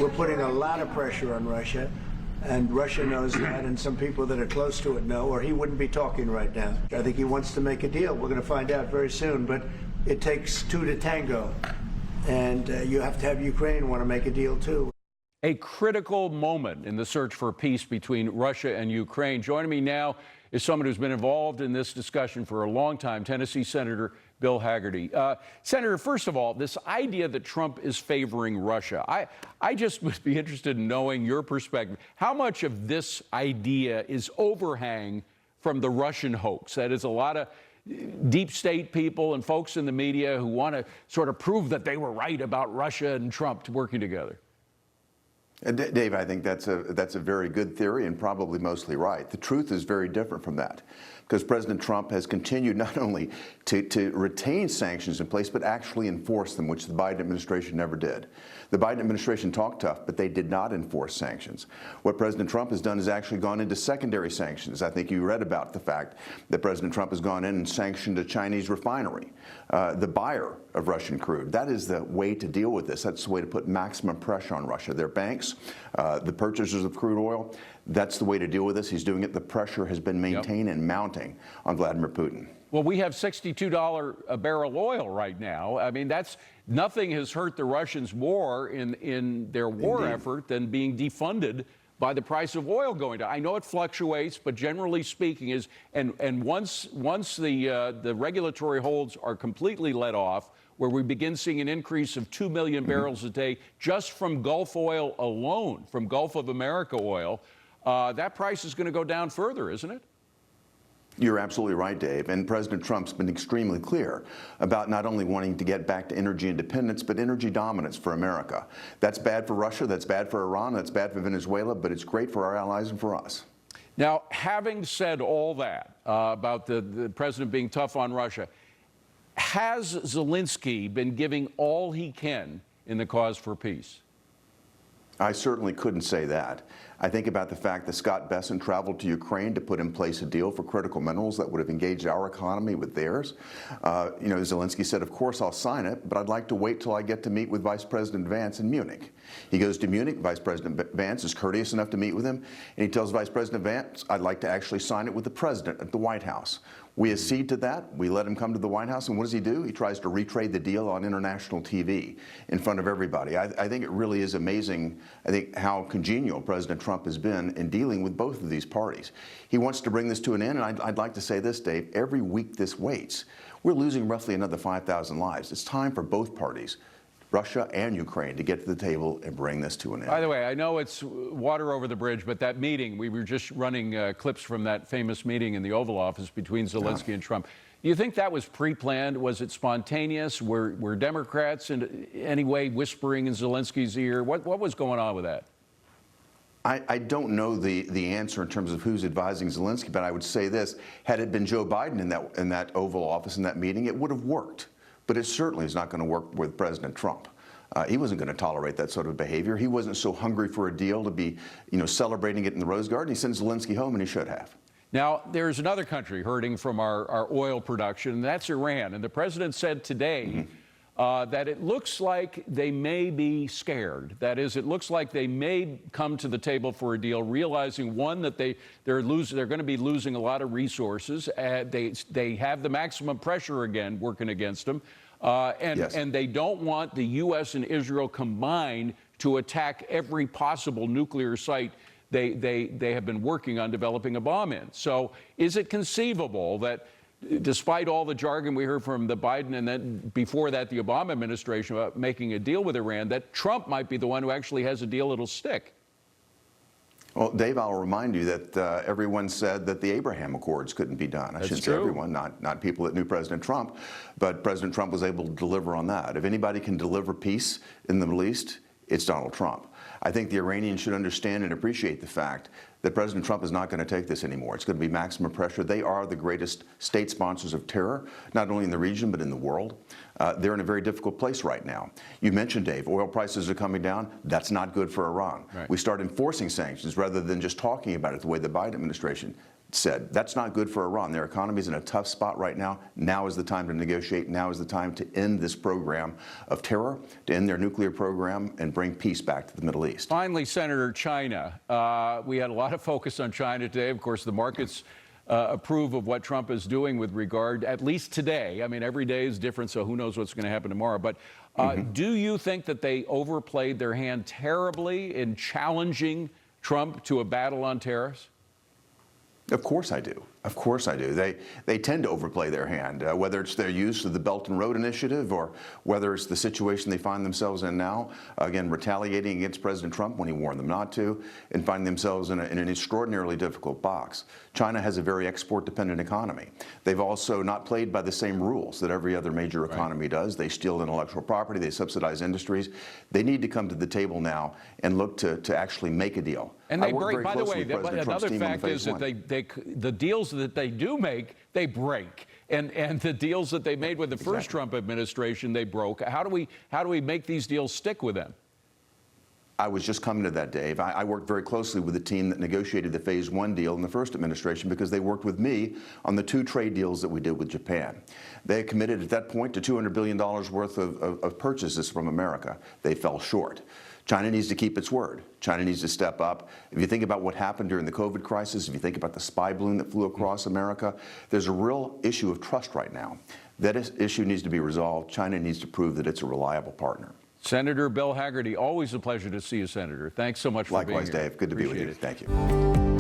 We're putting a lot of pressure on Russia, and Russia knows that, and some people that are close to it know, or he wouldn't be talking right now. I think he wants to make a deal. We're going to find out very soon, but it takes two to tango, and you have to have Ukraine want to make a deal too. A critical moment in the search for peace between Russia and Ukraine. Joining me now is someone who's been involved in this discussion for a long time, Tennessee Senator Bill Hagerty. Senator, first of all, this idea that Trump is favoring Russia, I just would be interested in knowing your perspective. How much of this idea is overhang from the Russian hoax? That is, a lot of deep state people and folks in the media who want to sort of prove that they were right about Russia and Trump working together. Dave, I think that's a very good theory and probably mostly right. The truth is very different from that, because President Trump has continued not only to retain sanctions in place, but actually enforce them, which the Biden administration never did. The Biden administration talked tough, but they did not enforce sanctions. What President Trump has done is actually gone into secondary sanctions. I think you read about the fact that President Trump has gone in and sanctioned a Chinese refinery, the buyer of Russian crude. That is the way to deal with this. That's the way to put maximum pressure on Russia. Their banks, the purchasers of crude oil, that's the way to deal with this. He's doing it. The pressure has been maintained and mounting on Vladimir Putin. Well, we have $62 a barrel oil right now. I mean, nothing has hurt the Russians more in their war effort than being defunded by the price of oil going down. I know it fluctuates, but generally speaking and once the regulatory holds are completely let off, where we begin seeing an increase of 2 million barrels a day just from Gulf oil alone, from Gulf of America oil, that price is going to go down further, isn't it? You're absolutely right, Dave. And President Trump's been extremely clear about not only wanting to get back to energy independence, but energy dominance for America. That's bad for Russia, that's bad for Iran, that's bad for Venezuela, but it's great for our allies and for us. Now, having said all that about the president being tough on Russia, has Zelensky been giving all he can in the cause for peace? I certainly couldn't say that. I think about the fact that Scott Bessent traveled to Ukraine to put in place a deal for critical minerals that would have engaged our economy with theirs. Zelensky said, of course, I'll sign it, but I'd like to wait till I get to meet with Vice President Vance in Munich. He goes to Munich. Vice President Vance is courteous enough to meet with him, and he tells Vice President Vance, I'd like to actually sign it with the president at the White House. We accede to that. We let him come to the White House, and what does he do? He tries to retrade the deal on international TV in front of everybody. I think it really is amazing, I think, how congenial President Trump has been in dealing with both of these parties. He wants to bring this to an end, and I'd like to say this, Dave, every week this waits, we're losing roughly another 5,000 lives. It's time for both parties, Russia and Ukraine, to get to the table and bring this to an end. By the way, I know it's water over the bridge, but that meeting, we were just running clips from that famous meeting in the Oval Office between Zelensky and Trump. Do you think that was pre-planned? Was it spontaneous? Were Democrats in any way whispering in Zelensky's ear? What was going on with that? I don't know the answer in terms of who's advising Zelensky, but I would say this. Had it been Joe Biden in that Oval Office, in that meeting, it would have worked. But it certainly is not going to work with President Trump. He wasn't going to tolerate that sort of behavior. He wasn't so hungry for a deal to be, celebrating it in the Rose Garden. He sends Zelensky home, and he should have. Now, there's another country hurting from our oil production, and that's Iran. And the president said today that it looks like they may be scared. That is, it looks like they may come to the table for a deal, realizing, one, that they're going to be losing a lot of resources. They have the maximum pressure again working against them. And they don't want the U.S. and Israel combined to attack every possible nuclear site they have been working on developing a bomb in. So is it conceivable that, despite all the jargon we heard from the Biden and then before that the Obama administration about making a deal with Iran, that Trump might be the one who actually has a deal that'll stick? Well, Dave, I'll remind you that everyone said that the Abraham Accords couldn't be done. I shouldn't say everyone, not people that knew President Trump, but President Trump was able to deliver on that. If anybody can deliver peace in the Middle East, it's Donald Trump. I think the Iranians should understand and appreciate the fact that President Trump is not going to take this anymore. It's going to be maximum pressure. They are the greatest state sponsors of terror, not only in the region, but in the world. They're in a very difficult place right now. You mentioned, Dave, oil prices are coming down. That's not good for Iran. Right. We start enforcing sanctions rather than just talking about it the way the Biden administration said, that's not good for Iran. Their economy is in a tough spot right now. Now is the time to negotiate. Now is the time to end this program of terror, to end their nuclear program, and bring peace back to the Middle East. Finally, Senator, China. We had a lot of focus on China today. Of course, the markets approve of what Trump is doing with regard, at least today. I mean, every day is different, so who knows what's going to happen tomorrow. But do you think that they overplayed their hand terribly in challenging Trump to a battle on tariffs? Of course I do. Of course I do. They tend to overplay their hand, whether it's their use of the Belt and Road Initiative or whether it's the situation they find themselves in now, again, retaliating against President Trump when he warned them not to, and finding themselves in an extraordinarily difficult box. China has a very export-dependent economy. They've also not played by the same rules that every other major economy does. They steal intellectual property. They subsidize industries. They need to come to the table now and look to actually make a deal. And they break. By the way, another fact is that the deals that they do make, they break. And the deals that they made with the first Trump administration, they broke. How do we make these deals stick with them? I was just coming to that, Dave. I worked very closely with the team that negotiated the Phase 1 deal in the first administration because they worked with me on the 2 trade deals that we did with Japan. They committed at that point to $200 billion worth of purchases from America. They fell short. China needs to keep its word. China needs to step up. If you think about what happened during the COVID crisis, if you think about the spy balloon that flew across America, there's a real issue of trust right now. That issue needs to be resolved. China needs to prove that it's a reliable partner. Senator Bill Hagerty, always a pleasure to see you, Senator. Thanks so much for being here. Likewise, Dave. Good to be with you. Appreciate it. Thank you.